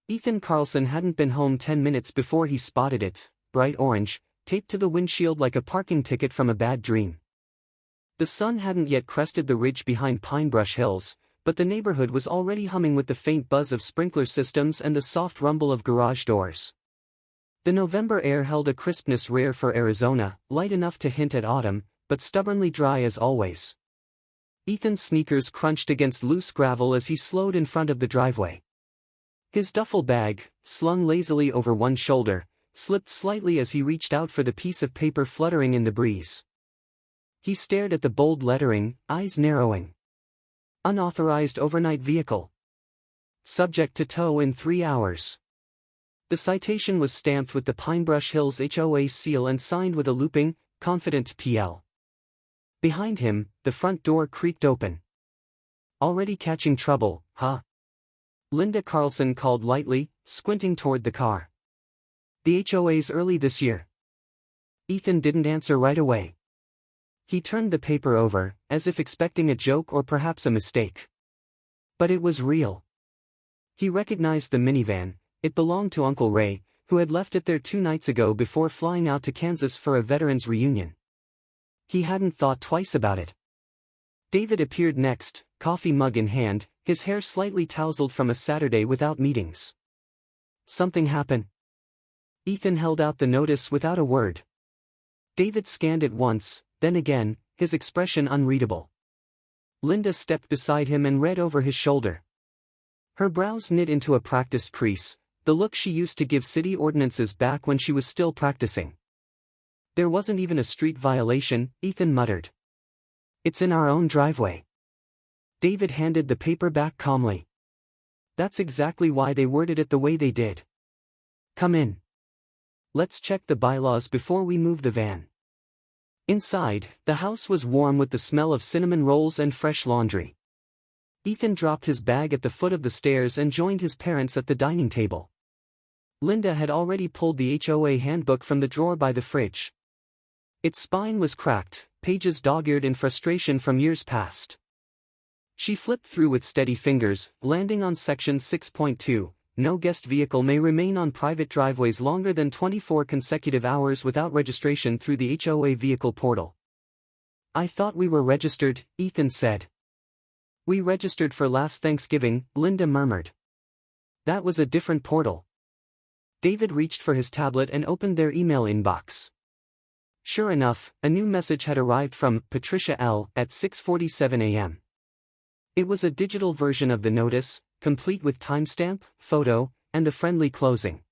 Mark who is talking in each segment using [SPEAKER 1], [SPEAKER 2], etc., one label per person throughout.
[SPEAKER 1] Ethan Carlson hadn't been home 10 minutes before he spotted it, bright orange, taped to the windshield like a parking ticket from a bad dream. The sun hadn't yet crested the ridge behind Pinebrush Hills, but the neighborhood was already humming with the faint buzz of sprinkler systems and the soft rumble of garage doors. The November air held a crispness rare for Arizona, light enough to hint at autumn, but stubbornly dry as always. Ethan's sneakers crunched against loose gravel as he slowed in front of the driveway. His duffel bag, slung lazily over one shoulder, slipped slightly as he reached out for the piece of paper fluttering in the breeze. He stared at the bold lettering, eyes narrowing. Unauthorized overnight vehicle. Subject to tow in 3 hours. The citation was stamped with the Pinebrush Hills HOA seal and signed with a looping, confident PL. Behind him, the front door creaked open. Already catching trouble, huh? Linda Carlson called lightly, squinting toward the car. The HOA's early this year. Ethan didn't answer right away. He turned the paper over, as if expecting a joke or perhaps a mistake. But it was real. He recognized the minivan. It belonged to Uncle Ray, who had left it there 2 nights ago before flying out to Kansas for a veterans reunion. He hadn't thought twice about it. David appeared next, coffee mug in hand, his hair slightly tousled from a Saturday without meetings. Something happened. Ethan held out the notice without a word. David scanned it once, then again, his expression unreadable. Linda stepped beside him and read over his shoulder. Her brows knit into a practiced crease, the look she used to give city ordinances back when she was still practicing. There wasn't even a street violation, Ethan muttered. It's in our own driveway. David handed the paper back calmly. That's exactly why they worded it the way they did. Come in. Let's check the bylaws before we move the van. Inside, the house was warm with the smell of cinnamon rolls and fresh laundry. Ethan dropped his bag at the foot of the stairs and joined his parents at the dining table. Linda had already pulled the HOA handbook from the drawer by the fridge. Its spine was cracked, pages dog-eared in frustration from years past. She flipped through with steady fingers, landing on section 6.2, no guest vehicle may remain on private driveways longer than 24 consecutive hours without registration through the HOA vehicle portal. I thought we were registered, Ethan said. We registered for last Thanksgiving, Linda murmured. That was a different portal. David reached for his tablet and opened their email inbox. Sure enough, a new message had arrived from Patricia L. at 6:47 a.m. It was a digital version of the notice, complete with timestamp, photo, and the friendly closing.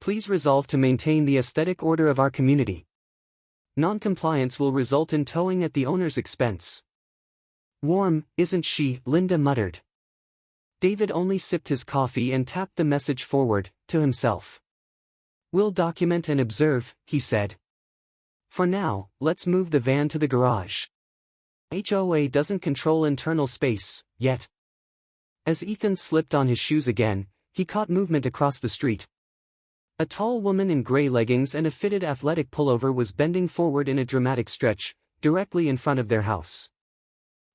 [SPEAKER 1] Please resolve to maintain the aesthetic order of our community. Non-compliance will result in towing at the owner's expense. Warm, isn't she? Linda muttered. David only sipped his coffee and tapped the message forward, to himself. We'll document and observe, he said. For now, let's move the van to the garage. HOA doesn't control internal space, yet. As Ethan slipped on his shoes again, he caught movement across the street. A tall woman in gray leggings and a fitted athletic pullover was bending forward in a dramatic stretch, directly in front of their house.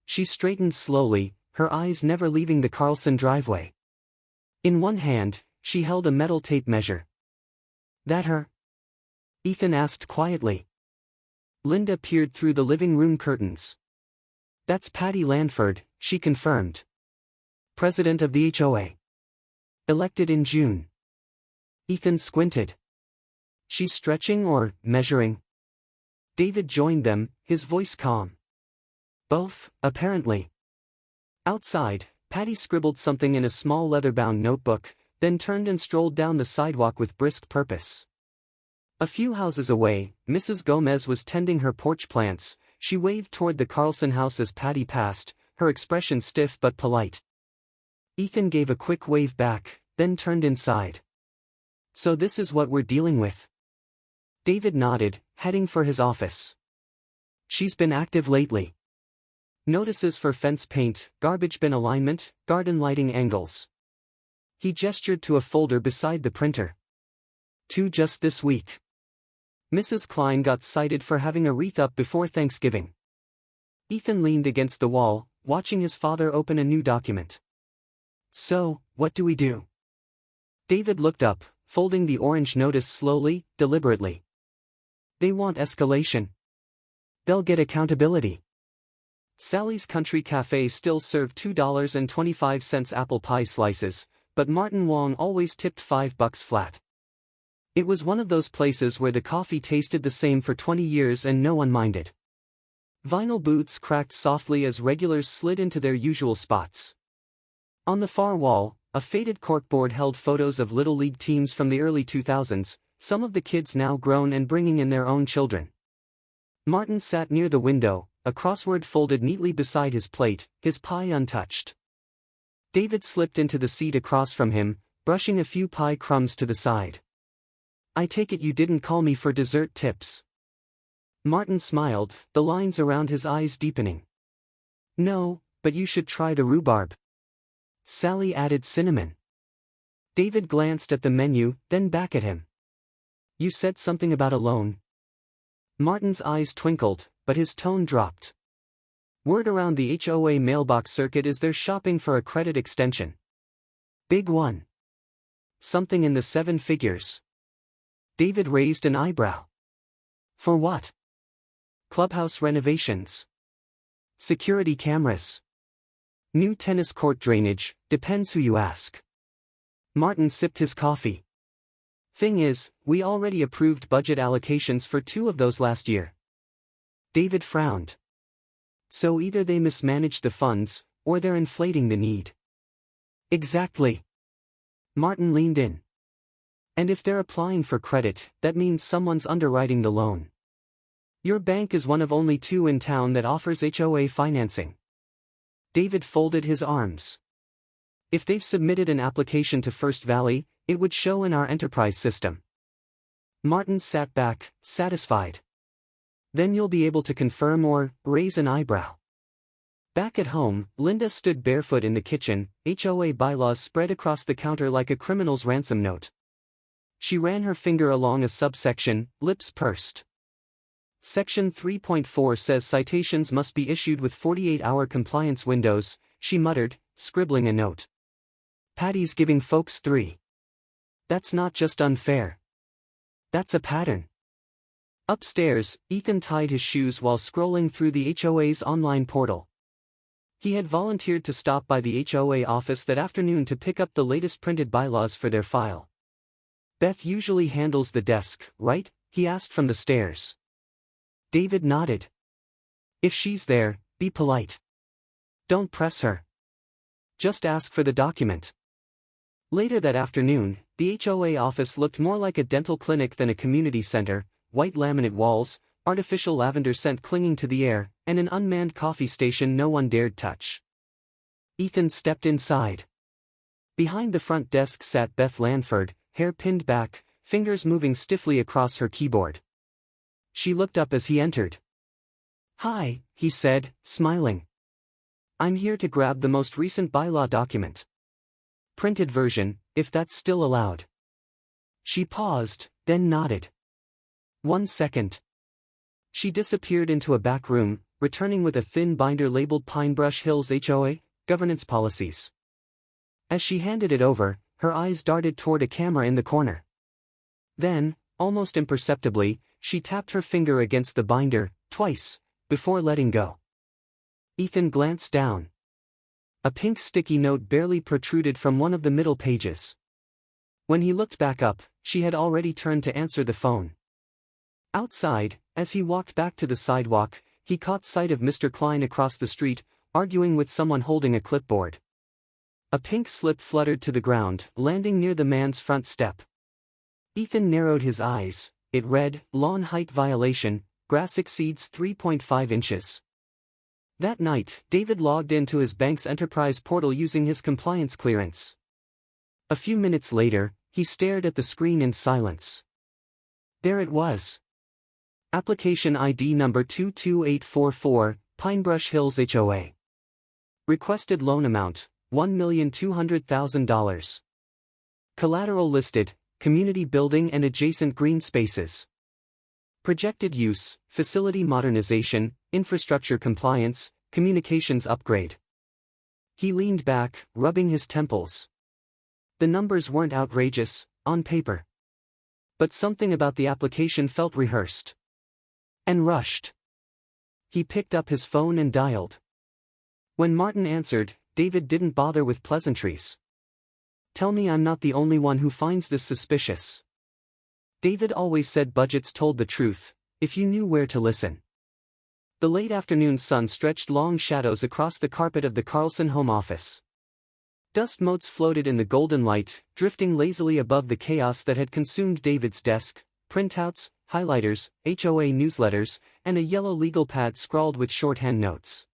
[SPEAKER 1] She straightened slowly, her eyes never leaving the Carlson driveway. In one hand, she held a metal tape measure. That her? Ethan asked quietly. Linda peered through the living room curtains. That's Patty Lanford, she confirmed. President of the HOA. Elected in June. Ethan squinted. She's stretching or measuring? David joined them, his voice calm. Both, apparently. Outside, Patty scribbled something in a small leather-bound notebook, then turned and strolled down the sidewalk with brisk purpose. A few houses away, Mrs. Gomez was tending her porch plants. She waved toward the Carlson house as Patty passed, her expression stiff but polite. Ethan gave a quick wave back, then turned inside. So this is what we're dealing with? David nodded, heading for his office. She's been active lately. Notices for fence paint, garbage bin alignment, garden lighting angles. He gestured to a folder beside the printer. 2 just this week. Mrs. Klein got cited for having a wreath up before Thanksgiving. Ethan leaned against the wall, watching his father open a new document. So, what do we do? David looked up, folding the orange notice slowly, deliberately. They want escalation. They'll get accountability. Sally's Country Cafe still served $2.25 apple pie slices, but Martin Wong always tipped $5 flat. It was one of those places where the coffee tasted the same for 20 years and no one minded. Vinyl booths cracked softly as regulars slid into their usual spots. On the far wall, a faded corkboard held photos of Little League teams from the early 2000s, some of the kids now grown and bringing in their own children. Martin sat near the window, a crossword folded neatly beside his plate, his pie untouched. David slipped into the seat across from him, brushing a few pie crumbs to the side. "I take it you didn't call me for dessert tips." Martin smiled, the lines around his eyes deepening. "No, but you should try the rhubarb." Sally added cinnamon. David glanced at the menu, then back at him. "You said something about a loan." Martin's eyes twinkled, but his tone dropped. "Word around the HOA mailbox circuit is they're shopping for a credit extension. Big one. Something in the 7 figures." David raised an eyebrow. "For what?" "Clubhouse renovations. Security cameras. New tennis court drainage, depends who you ask." Martin sipped his coffee. "Thing is, we already approved budget allocations for 2 of those last year." David frowned. "So either they mismanaged the funds, or they're inflating the need." "Exactly." Martin leaned in. "And if they're applying for credit, that means someone's underwriting the loan. Your bank is one of only 2 in town that offers HOA financing." David folded his arms. "If they've submitted an application to First Valley, it would show in our enterprise system." Martin sat back, satisfied. "Then you'll be able to confirm or raise an eyebrow." Back at home, Linda stood barefoot in the kitchen, HOA bylaws spread across the counter like a criminal's ransom note. She ran her finger along a subsection, lips pursed. Section 3.4 says citations must be issued with 48-hour compliance windows, she muttered, scribbling a note. "Patty's giving folks 3. That's not just unfair. That's a pattern." Upstairs, Ethan tied his shoes while scrolling through the HOA's online portal. He had volunteered to stop by the HOA office that afternoon to pick up the latest printed bylaws for their file. "Beth usually handles the desk, right?" he asked from the stairs. David nodded. "If she's there, be polite. Don't press her. Just ask for the document." Later that afternoon, the HOA office looked more like a dental clinic than a community center, white laminate walls, artificial lavender scent clinging to the air, and an unmanned coffee station no one dared touch. Ethan stepped inside. Behind the front desk sat Beth Lanford, hair pinned back, fingers moving stiffly across her keyboard. She looked up as he entered. "Hi," he said, smiling. "I'm here to grab the most recent bylaw document. Printed version, if that's still allowed." She paused, then nodded. "1 second." She disappeared into a back room, returning with a thin binder labeled Pinebrush Hills HOA, Governance Policies. As she handed it over, her eyes darted toward a camera in the corner. Then, almost imperceptibly, she tapped her finger against the binder, twice, before letting go. Ethan glanced down. A pink sticky note barely protruded from one of the middle pages. When he looked back up, she had already turned to answer the phone. Outside, as he walked back to the sidewalk, he caught sight of Mr. Klein across the street, arguing with someone holding a clipboard. A pink slip fluttered to the ground, landing near the man's front step. Ethan narrowed his eyes. It read, "Lawn height violation, grass exceeds 3.5 inches." That night, David logged into his bank's enterprise portal using his compliance clearance. A few minutes later, he stared at the screen in silence. There it was. Application ID number 22844, Pinebrush Hills HOA. Requested loan amount, $1,200,000. Collateral listed, community building and adjacent green spaces. Projected use, facility modernization, infrastructure compliance, communications upgrade. He leaned back, rubbing his temples. The numbers weren't outrageous, on paper. But something about the application felt rehearsed. And rushed. He picked up his phone and dialed. When Martin answered, David didn't bother with pleasantries. "Tell me I'm not the only one who finds this suspicious." David always said budgets told the truth, if you knew where to listen. The late afternoon sun stretched long shadows across the carpet of the Carlson home office. Dust motes floated in the golden light, drifting lazily above the chaos that had consumed David's desk: printouts, highlighters, HOA newsletters, and a yellow legal pad scrawled with shorthand notes.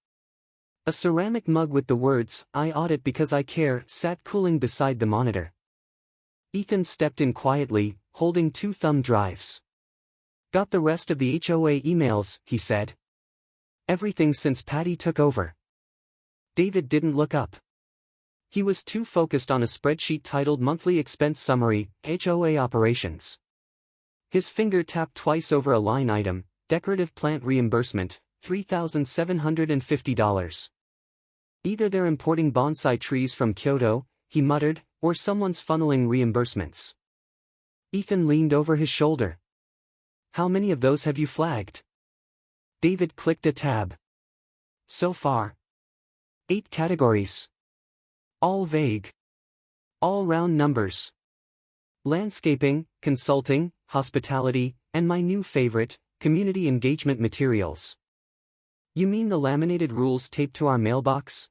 [SPEAKER 1] A ceramic mug with the words, "I audit because I care," sat cooling beside the monitor. Ethan stepped in quietly, holding 2 thumb drives. "Got the rest of the HOA emails," he said. "Everything since Patty took over." David didn't look up. He was too focused on a spreadsheet titled Monthly Expense Summary, HOA Operations. His finger tapped twice over a line item: decorative plant reimbursement, $3,750. "Either they're importing bonsai trees from Kyoto," he muttered, "or someone's funneling reimbursements." Ethan leaned over his shoulder. "How many of those have you flagged?" David clicked a tab. "So far, 8 categories. All vague. All round numbers. Landscaping, consulting, hospitality, and my new favorite, community engagement materials." "You mean the laminated rules taped to our mailbox?"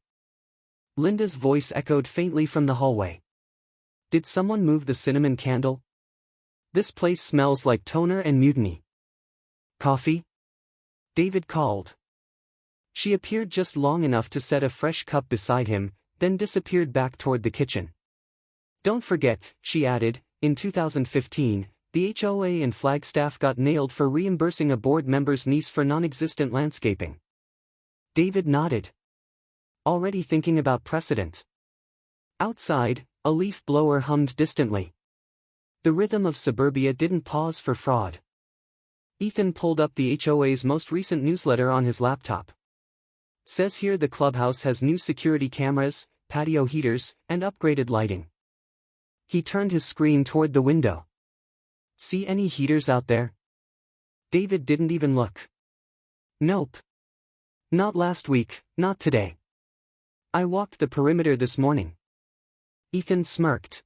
[SPEAKER 1] Linda's voice echoed faintly from the hallway. "Did someone move the cinnamon candle? This place smells like toner and mutiny." "Coffee?" David called. She appeared just long enough to set a fresh cup beside him, then disappeared back toward the kitchen. "Don't forget," she added, "in 2015, the HOA in Flagstaff got nailed for reimbursing a board member's niece for non-existent landscaping." David nodded. Already thinking about precedent. Outside, a leaf blower hummed distantly. The rhythm of suburbia didn't pause for fraud. Ethan pulled up the HOA's most recent newsletter on his laptop. "Says here the clubhouse has new security cameras, patio heaters, and upgraded lighting." He turned his screen toward the window. "See any heaters out there?" David didn't even look. "Nope. Not last week, not today. I walked the perimeter this morning." Ethan smirked.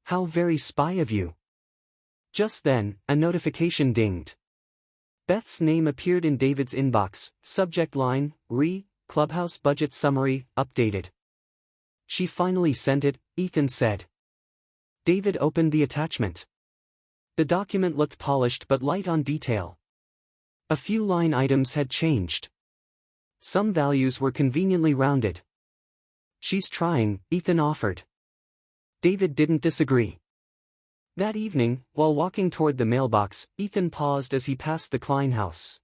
[SPEAKER 1] "How very spy of you." Just then, a notification dinged. Beth's name appeared in David's inbox, subject line, Clubhouse Budget Summary, Updated. "She finally sent it," Ethan said. David opened the attachment. The document looked polished but light on detail. A few line items had changed. Some values were conveniently rounded. "She's trying," Ethan offered. David didn't disagree. That evening, while walking toward the mailbox, Ethan paused as he passed the Klein house.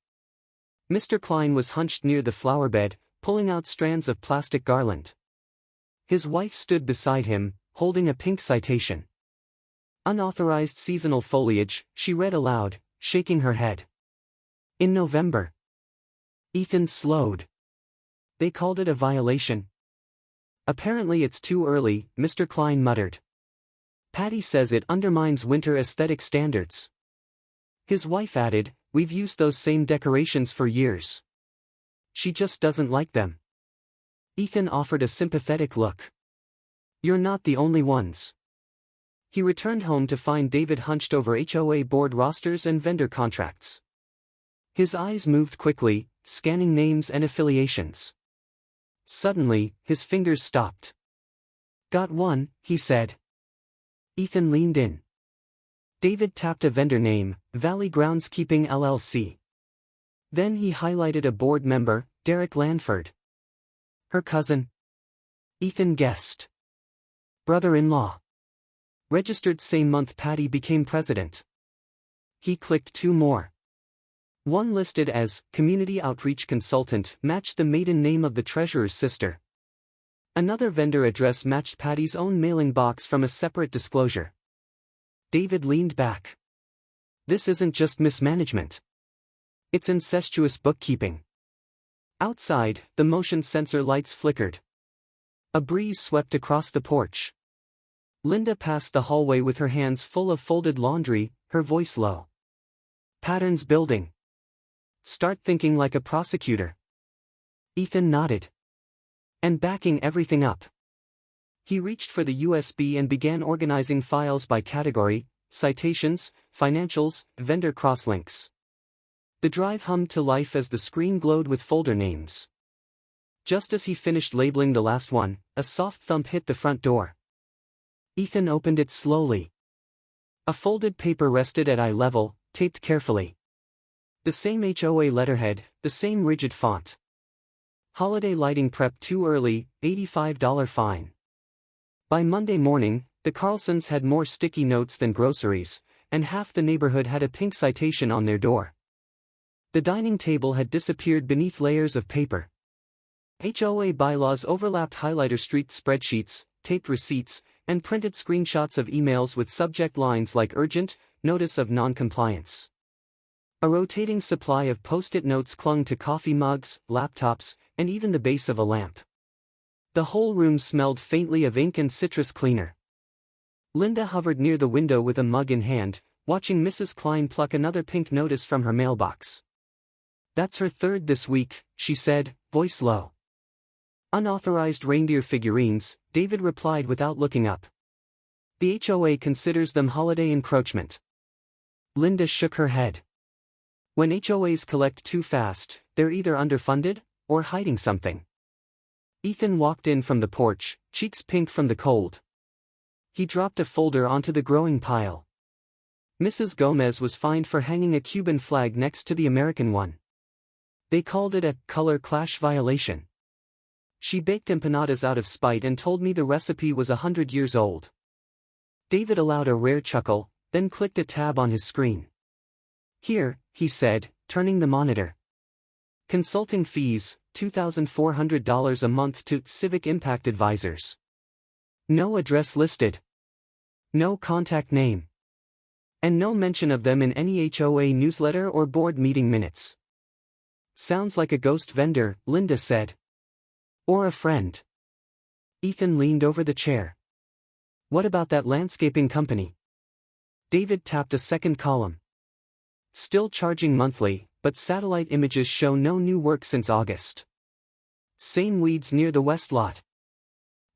[SPEAKER 1] Mr. Klein was hunched near the flower bed, pulling out strands of plastic garland. His wife stood beside him, holding a pink citation. "Unauthorized seasonal foliage," she read aloud, shaking her head. "In November." Ethan slowed. "They called it a violation." "Apparently it's too early," Mr. Klein muttered. "Patty says it undermines winter aesthetic standards." His wife added, "We've used those same decorations for years. She just doesn't like them." Ethan offered a sympathetic look. "You're not the only ones." He returned home to find David hunched over HOA board rosters and vendor contracts. His eyes moved quickly, scanning names and affiliations. Suddenly, his fingers stopped. "Got one," he said. Ethan leaned in. David tapped a vendor name, Valley Groundskeeping LLC. Then he highlighted a board member, Derek Lanford. "Her cousin?" Ethan guessed. "Brother-in-law. Registered same month Patty became president." He clicked 2 more. One listed as Community Outreach Consultant matched the maiden name of the treasurer's sister. Another vendor address matched Patty's own mailing box from a separate disclosure. David leaned back. This isn't just mismanagement. It's incestuous bookkeeping. Outside, the motion sensor lights flickered. A breeze swept across the porch. Linda passed the hallway with her hands full of folded laundry, her voice low. Patterns building. Start thinking like a prosecutor. Ethan nodded. And backing everything up. He reached for the USB and began organizing files by category: citations, financials, vendor crosslinks. The drive hummed to life as the screen glowed with folder names. Just as he finished labeling the last one, a soft thump hit the front door. Ethan opened it slowly. A folded paper rested at eye level, taped carefully. The same HOA letterhead, the same rigid font. Holiday lighting prep too early, $85 fine. By Monday morning, the Carlsons had more sticky notes than groceries, and half the neighborhood had a pink citation on their door. The dining table had disappeared beneath layers of paper. HOA bylaws overlapped highlighter street spreadsheets, taped receipts, and printed screenshots of emails with subject lines like urgent, notice of non-compliance. A rotating supply of post-it notes clung to coffee mugs, laptops, and even the base of a lamp. The whole room smelled faintly of ink and citrus cleaner. Linda hovered near the window with a mug in hand, watching Mrs. Klein pluck another pink notice from her mailbox. That's her third this week, she said, voice low. Unauthorized reindeer figurines, David replied without looking up. The HOA considers them holiday encroachment. Linda shook her head. When HOAs collect too fast, they're either underfunded or hiding something. Ethan walked in from the porch, cheeks pink from the cold. He dropped a folder onto the growing pile. Mrs. Gomez was fined for hanging a Cuban flag next to the American one. They called it a color clash violation. She baked empanadas out of spite and told me the recipe was 100 years old. David allowed a rare chuckle, then clicked a tab on his screen. Here, he said, turning the monitor. Consulting fees, $2,400 a month to Civic Impact Advisors. No address listed. No contact name. And no mention of them in any HOA newsletter or board meeting minutes. Sounds like a ghost vendor, Linda said. Or a friend. Ethan leaned over the chair. What about that landscaping company? David tapped a second column. Still charging monthly, but satellite images show no new work since August. Same weeds near the west lot.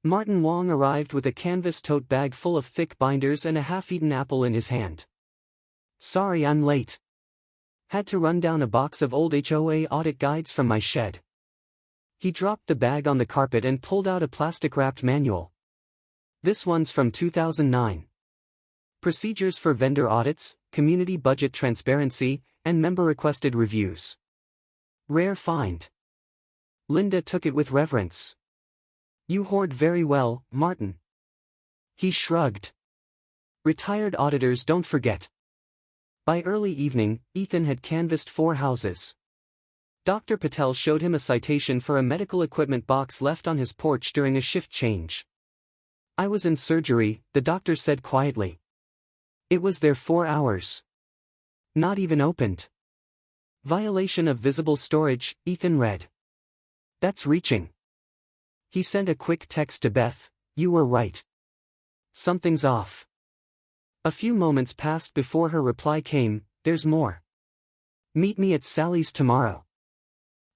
[SPEAKER 1] Martin Wong arrived with a canvas tote bag full of thick binders and a half-eaten apple in his hand. Sorry I'm late. Had to run down a box of old HOA audit guides from my shed. He dropped the bag on the carpet and pulled out a plastic-wrapped manual. This one's from 2009. Procedures for vendor audits, community budget transparency, and member-requested reviews. Rare find. Linda took it with reverence. You hoard very well, Martin. He shrugged. Retired auditors don't forget. By early evening, Ethan had canvassed 4 houses. Dr. Patel showed him a citation for a medical equipment box left on his porch during a shift change. I was in surgery, the doctor said quietly. It was there 4 hours. Not even opened. Violation of visible storage, Ethan read. That's reaching. He sent a quick text to Beth, you were right. Something's off. A few moments passed before her reply came, there's more. Meet me at Sally's tomorrow.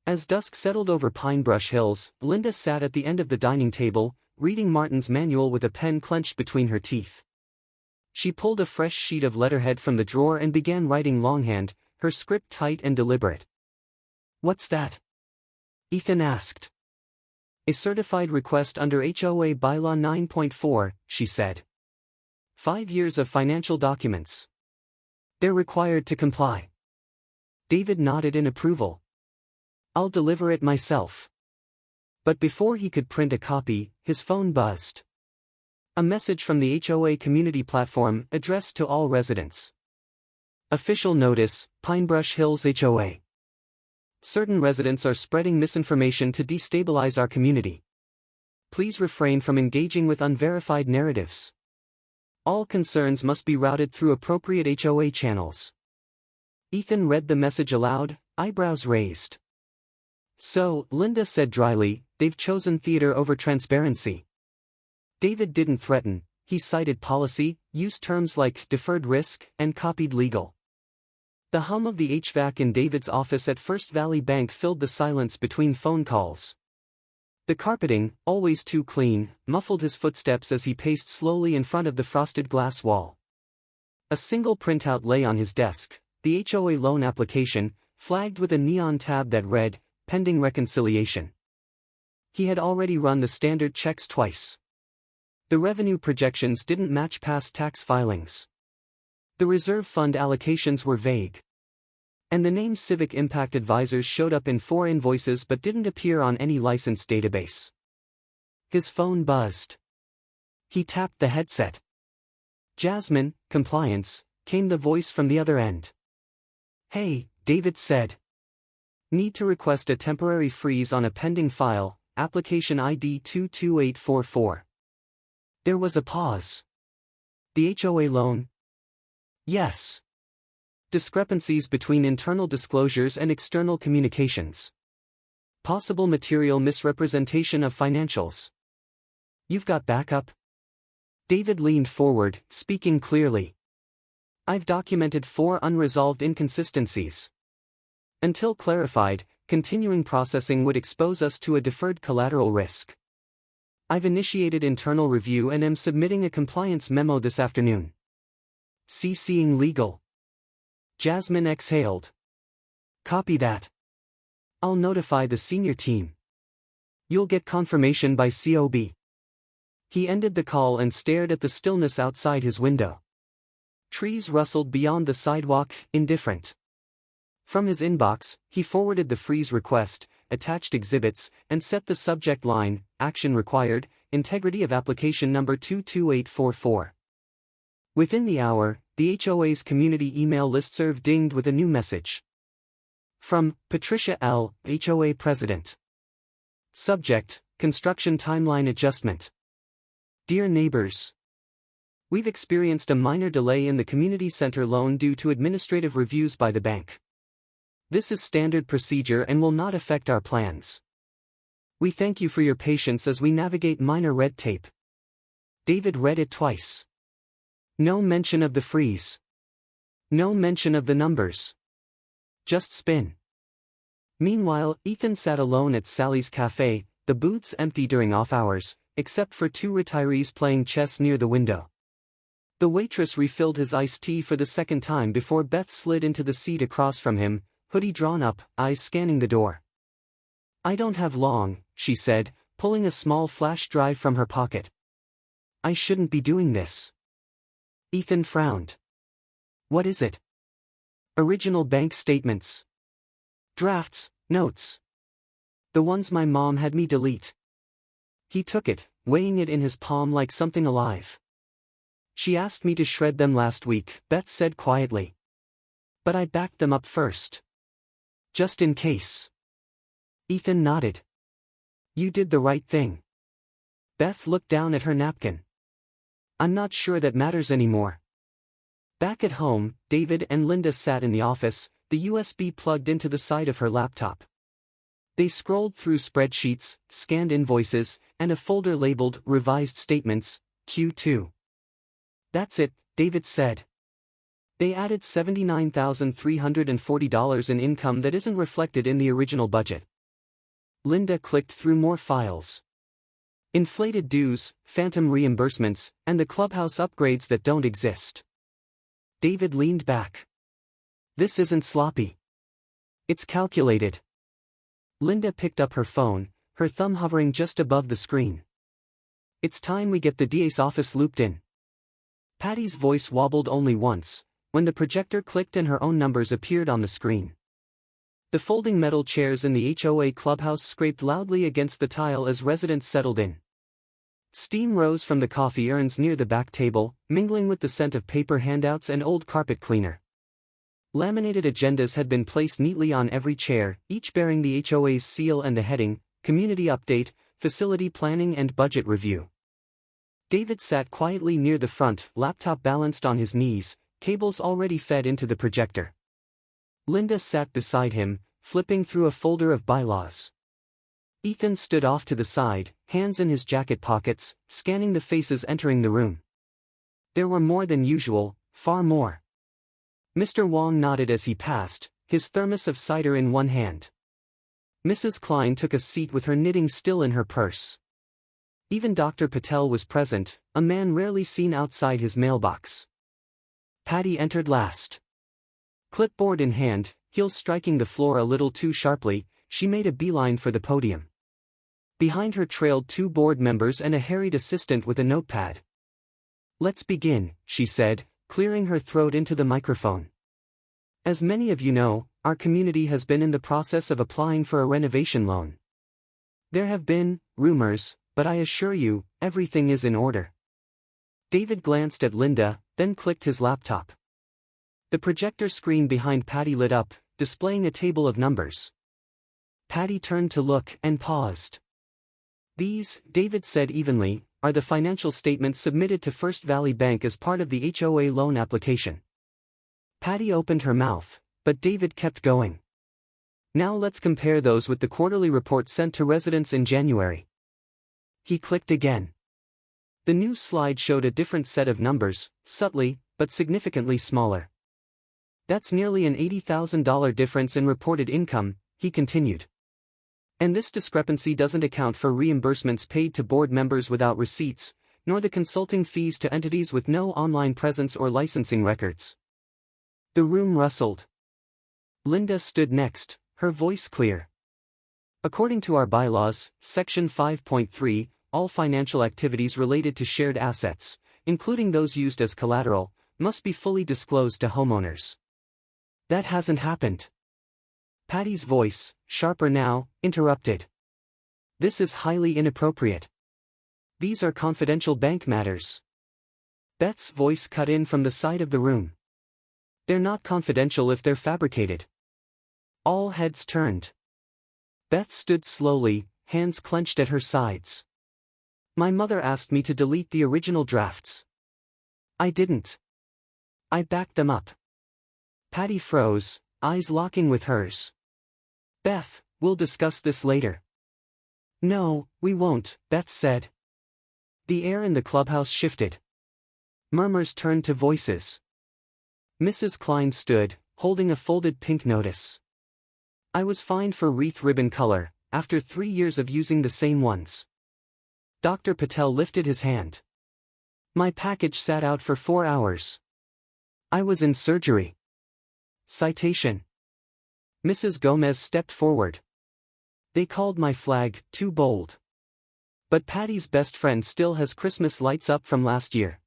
[SPEAKER 1] As dusk settled over Pine Brush Hills, Linda sat at the end of the dining table, reading Martin's manual with a pen clenched between her teeth. She pulled a fresh sheet of letterhead from the drawer and began writing longhand, her script tight and deliberate. What's that? Ethan asked. A certified request under HOA Bylaw 9.4, she said. 5 years of financial documents. They're required to comply. David nodded in approval. I'll deliver it myself. But before he could print a copy, his phone buzzed. A message from the HOA community platform addressed to all residents. Official notice, Pine Brush Hills HOA. Certain residents are spreading misinformation to destabilize our community. Please refrain from engaging with unverified narratives. All concerns must be routed through appropriate HOA channels. Ethan read the message aloud, eyebrows raised. So, Linda said dryly, they've chosen theater over transparency. David didn't threaten, He cited policy, used terms like deferred risk, and copied legal. The hum of the HVAC in David's office at First Valley Bank filled the silence between phone calls. The carpeting, always too clean, muffled his footsteps as he paced slowly in front of the frosted glass wall. A single printout lay on his desk, the HOA loan application, flagged with a neon tab that read, "Pending reconciliation." He had already run the standard checks twice. The revenue projections didn't match past tax filings. The reserve fund allocations were vague. And the name Civic Impact Advisors showed up in 4 invoices but didn't appear on any license database. His phone buzzed. He tapped the headset. "Jasmine, compliance," came the voice from the other end. "Hey," David said. "Need to request a temporary freeze on a pending file, application ID 22844. There was a pause. "The HOA loan?" "Yes." "Discrepancies between internal disclosures and external communications. Possible material misrepresentation of financials." "You've got backup?" David leaned forward, speaking clearly. "I've documented 4 unresolved inconsistencies. Until clarified, continuing processing would expose us to a deferred collateral risk. I've initiated internal review and am submitting a compliance memo this afternoon. CCing legal." Jasmine exhaled. "Copy that. I'll notify the senior team. You'll get confirmation by COB." He ended the call and stared at the stillness outside his window. Trees rustled beyond the sidewalk, indifferent. From his inbox, he forwarded the freeze request, attached exhibits, and set the subject line, "Action required, integrity of application number 22844. Within the hour, the HOA's community email listserv dinged with a new message. From Patricia L., HOA President. Subject, Construction Timeline Adjustment. Dear neighbors. We've experienced a minor delay in the community center loan due to administrative reviews by the bank. This is standard procedure and will not affect our plans. We thank you for your patience as we navigate minor red tape. David read it twice. No mention of the freeze. No mention of the numbers. Just spin. Meanwhile, Ethan sat alone at Sally's Cafe, the booths empty during off hours, except for 2 retirees playing chess near the window. The waitress refilled his iced tea for the second time before Beth slid into the seat across from him, hoodie drawn up, eyes scanning the door. "I don't have long," she said, pulling a small flash drive from her pocket. "I shouldn't be doing this." Ethan frowned. "What is it?" "Original bank statements. Drafts, notes. The ones my mom had me delete." He took it, weighing it in his palm like something alive. "She asked me to shred them last week," Beth said quietly. "But I backed them up first. Just in case." Ethan nodded. "You did the right thing." Beth looked down at her napkin. "I'm not sure that matters anymore." Back at home, David and Linda sat in the office, the USB plugged into the side of her laptop. They scrolled through spreadsheets, scanned invoices, and a folder labeled Revised Statements, Q2. "That's it," David said. "They added $79,340 in income that isn't reflected in the original budget." Linda clicked through more files. Inflated dues, phantom reimbursements, and the clubhouse upgrades that don't exist. David leaned back. "This isn't sloppy. It's calculated." Linda picked up her phone, her thumb hovering just above the screen. "It's time we get the DA's office looped in." Patty's voice wobbled only once, when the projector clicked and her own numbers appeared on the screen. The folding metal chairs in the HOA clubhouse scraped loudly against the tile as residents settled in. Steam rose from the coffee urns near the back table, mingling with the scent of paper handouts and old carpet cleaner. Laminated agendas had been placed neatly on every chair, each bearing the HOA's seal and the heading, Community Update, Facility Planning and Budget Review. David sat quietly near the front, laptop balanced on his knees, cables already fed into the projector. Linda sat beside him, flipping through a folder of bylaws. Ethan stood off to the side, hands in his jacket pockets, scanning the faces entering the room. There were more than usual, far more. Mr. Wong nodded as he passed, his thermos of cider in one hand. Mrs. Klein took a seat with her knitting still in her purse. Even Dr. Patel was present, a man rarely seen outside his mailbox. Patty entered last. Clipboard in hand, heels striking the floor a little too sharply, she made a beeline for the podium. Behind her trailed 2 board members and a harried assistant with a notepad. "Let's begin," she said, clearing her throat into the microphone. "As many of you know, our community has been in the process of applying for a renovation loan. There have been rumors, but I assure you, everything is in order." David glanced at Linda, then clicked his laptop. The projector screen behind Patty lit up, displaying a table of numbers. Patty turned to look and paused. "These," David said evenly, "are the financial statements submitted to First Valley Bank as part of the HOA loan application." Patty opened her mouth, but David kept going. "Now let's compare those with the quarterly report sent to residents in January." He clicked again. The new slide showed a different set of numbers, subtly, but significantly smaller. "That's nearly an $80,000 difference in reported income," he continued. "And this discrepancy doesn't account for reimbursements paid to board members without receipts, nor the consulting fees to entities with no online presence or licensing records." The room rustled. Linda stood next, her voice clear. "According to our bylaws, Section 5.3, all financial activities related to shared assets, including those used as collateral, must be fully disclosed to homeowners. That hasn't happened." Patty's voice, sharper now, interrupted. "This is highly inappropriate. These are confidential bank matters." Beth's voice cut in from the side of the room. "They're not confidential if they're fabricated." All heads turned. Beth stood slowly, hands clenched at her sides. "My mother asked me to delete the original drafts. I didn't. I backed them up." Patty froze, eyes locking with hers. "Beth, we'll discuss this later." "No, we won't," Beth said. The air in the clubhouse shifted. Murmurs turned to voices. Mrs. Klein stood, holding a folded pink notice. "I was fined for wreath ribbon color, after 3 years of using the same ones." Dr. Patel lifted his hand. "My package sat out for 4 hours. I was in surgery." Citation. Mrs. Gomez stepped forward. "They called my flag too bold. But Patty's best friend still has Christmas lights up from last year."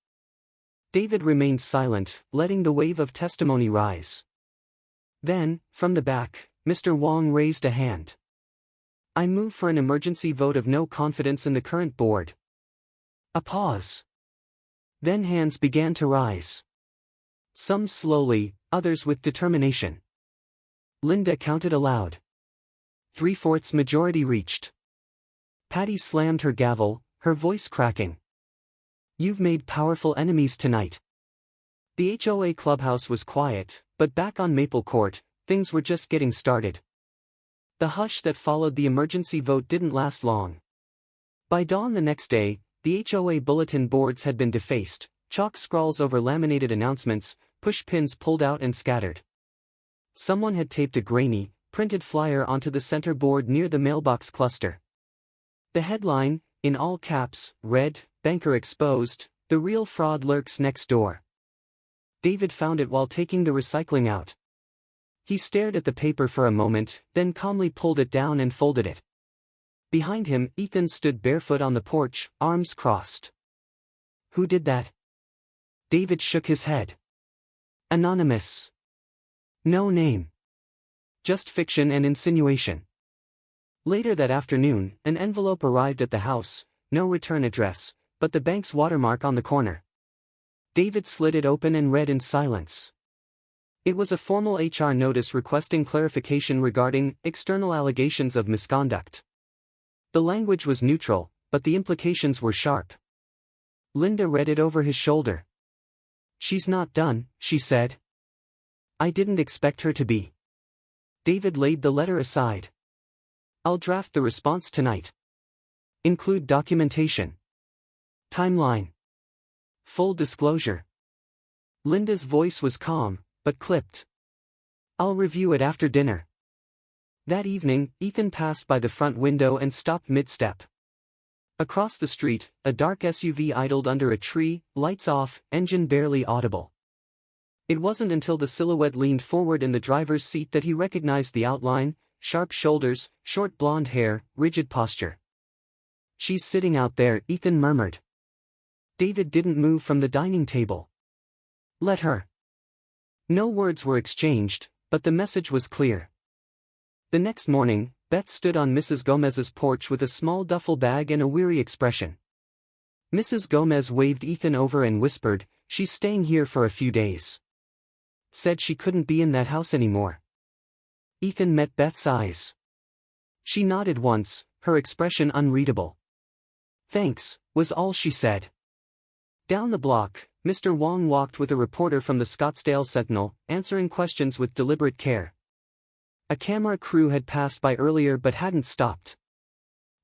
[SPEAKER 1] David remained silent, letting the wave of testimony rise. Then, from the back, Mr. Wong raised a hand. "I move for an emergency vote of no confidence in the current board." A pause. Then hands began to rise. Some slowly, others with determination. Linda counted aloud. 3/4 majority reached. Patty slammed her gavel, her voice cracking. "You've made powerful enemies tonight." The HOA clubhouse was quiet, but back on Maple Court, things were just getting started. The hush that followed the emergency vote didn't last long. By dawn the next day, the HOA bulletin boards had been defaced, chalk scrawls over laminated announcements, push pins pulled out and scattered. Someone had taped a grainy, printed flyer onto the center board near the mailbox cluster. The headline, in all caps, read, "Banker exposed, the real fraud lurks next door." David found it while taking the recycling out. He stared at the paper for a moment, then calmly pulled it down and folded it. Behind him, Ethan stood barefoot on the porch, arms crossed. "Who did that?" David shook his head. "Anonymous. No name. Just fiction and insinuation." Later that afternoon, an envelope arrived at the house, no return address, but the bank's watermark on the corner. David slid it open and read in silence. It was a formal HR notice requesting clarification regarding external allegations of misconduct. The language was neutral, but the implications were sharp. Linda read it over his shoulder. "She's not done," she said. "I didn't expect her to be." David laid the letter aside. "I'll draft the response tonight. Include documentation. Timeline. Full disclosure. Linda's voice was calm, but clipped. I'll review it after dinner. That evening, Ethan passed by the front window and stopped mid-step. Across the street, a dark SUV idled under a tree, lights off, engine barely audible. It wasn't until the silhouette leaned forward in the driver's seat that he recognized the outline: sharp shoulders, short blonde hair, rigid posture. She's sitting out there, Ethan murmured. David didn't move from the dining table. Let her. No words were exchanged, but the message was clear. The next morning, Beth stood on Mrs. Gomez's porch with a small duffel bag and a weary expression. Mrs. Gomez waved Ethan over and whispered, "She's staying here for a few days. Said she couldn't be in that house anymore." Ethan met Beth's eyes. She nodded once, her expression unreadable. "Thanks," was all she said. Down the block, Mr. Wong walked with a reporter from the Scottsdale Sentinel, answering questions with deliberate care. A camera crew had passed by earlier but hadn't stopped.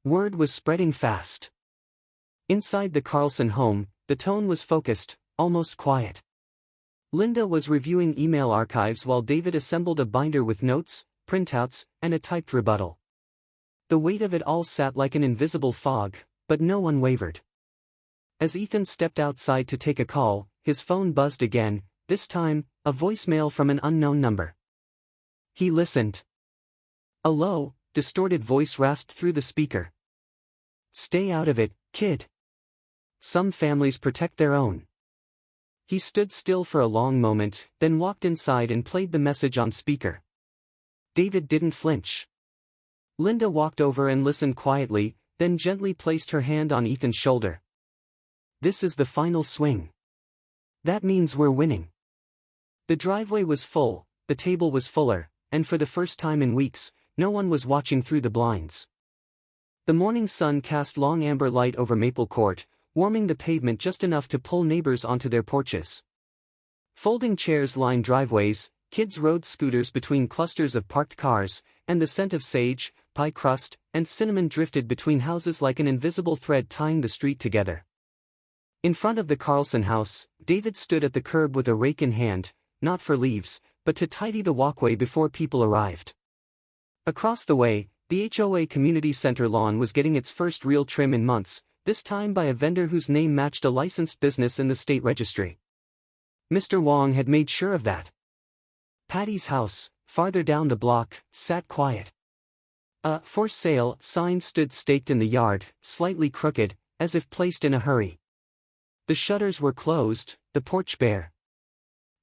[SPEAKER 1] Word was spreading fast. Inside the Carlson home, the tone was focused, almost quiet. Linda was reviewing email archives while David assembled a binder with notes, printouts, and a typed rebuttal. The weight of it all sat like an invisible fog, but no one wavered. As Ethan stepped outside to take a call, his phone buzzed again, this time, a voicemail from an unknown number. He listened. A low, distorted voice rasped through the speaker. "Stay out of it, kid. Some families protect their own." He stood still for a long moment, then walked inside and played the message on speaker. David didn't flinch. Linda walked over and listened quietly, then gently placed her hand on Ethan's shoulder. "This is the final swing. That means we're winning." The driveway was full, the table was fuller, and for the first time in weeks, no one was watching through the blinds. The morning sun cast long amber light over Maple Court, warming the pavement just enough to pull neighbors onto their porches. Folding chairs lined driveways, kids rode scooters between clusters of parked cars, and the scent of sage, pie crust, and cinnamon drifted between houses like an invisible thread tying the street together. In front of the Carlson house, David stood at the curb with a rake in hand, not for leaves, but to tidy the walkway before people arrived. Across the way, the HOA community center lawn was getting its first real trim in months, this time by a vendor whose name matched a licensed business in the state registry. Mr. Wong had made sure of that. Patty's house, farther down the block, sat quiet. A "for sale" sign stood staked in the yard, slightly crooked, as if placed in a hurry. The shutters were closed, the porch bare.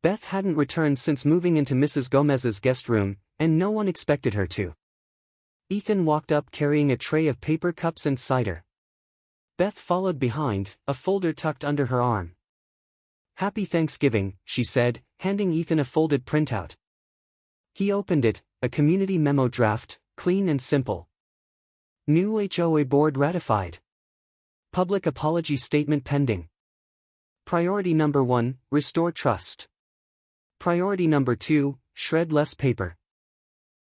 [SPEAKER 1] Beth hadn't returned since moving into Mrs. Gomez's guest room, and no one expected her to. Ethan walked up carrying a tray of paper cups and cider. Beth followed behind, a folder tucked under her arm. "Happy Thanksgiving," she said, handing Ethan a folded printout. He opened it, a community memo draft, clean and simple. New HOA board ratified. Public apology statement pending. Priority number 1, restore trust. Priority number 2, shred less paper.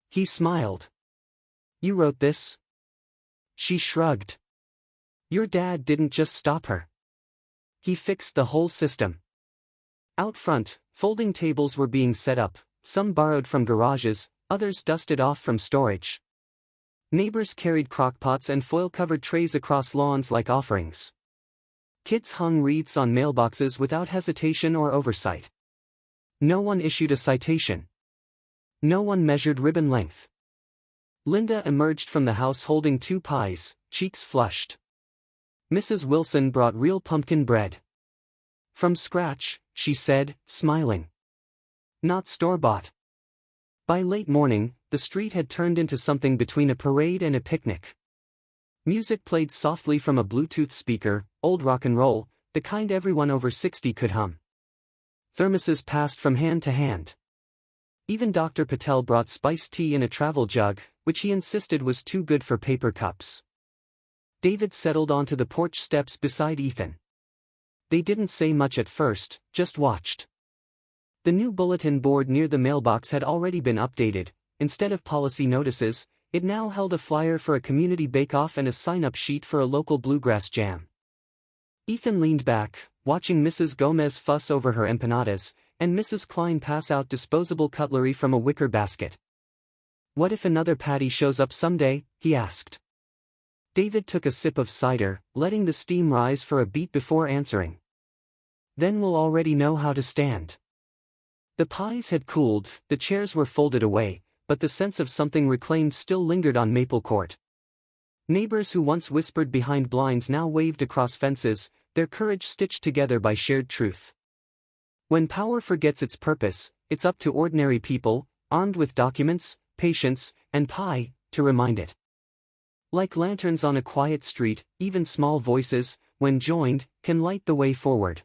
[SPEAKER 1] He smiled. "You wrote this?" She shrugged. "Your dad didn't just stop her. He fixed the whole system." Out front, folding tables were being set up, some borrowed from garages, others dusted off from storage. Neighbors carried crockpots and foil-covered trays across lawns like offerings. Kids hung wreaths on mailboxes without hesitation or oversight. No one issued a citation. No one measured ribbon length. Linda emerged from the house holding 2 pies, cheeks flushed. Mrs. Wilson brought real pumpkin bread. "From scratch," she said, smiling. "Not store-bought." By late morning, the street had turned into something between a parade and a picnic. Music played softly from a Bluetooth speaker, old rock and roll, the kind everyone over 60 could hum. Thermoses passed from hand to hand. Even Dr. Patel brought spiced tea in a travel jug, which he insisted was too good for paper cups. David settled onto the porch steps beside Ethan. They didn't say much at first, just watched. The new bulletin board near the mailbox had already been updated. Instead of policy notices, it now held a flyer for a community bake-off and a sign-up sheet for a local bluegrass jam. Ethan leaned back, watching Mrs. Gomez fuss over her empanadas, and Mrs. Klein pass out disposable cutlery from a wicker basket. "What if another Patty shows up someday?" he asked. David took a sip of cider, letting the steam rise for a beat before answering. "Then we'll already know how to stand." The pies had cooled, the chairs were folded away, but the sense of something reclaimed still lingered on Maple Court. Neighbors who once whispered behind blinds now waved across fences, their courage stitched together by shared truth. When power forgets its purpose, it's up to ordinary people, armed with documents, patience, and pie, to remind it. Like lanterns on a quiet street, even small voices, when joined, can light the way forward.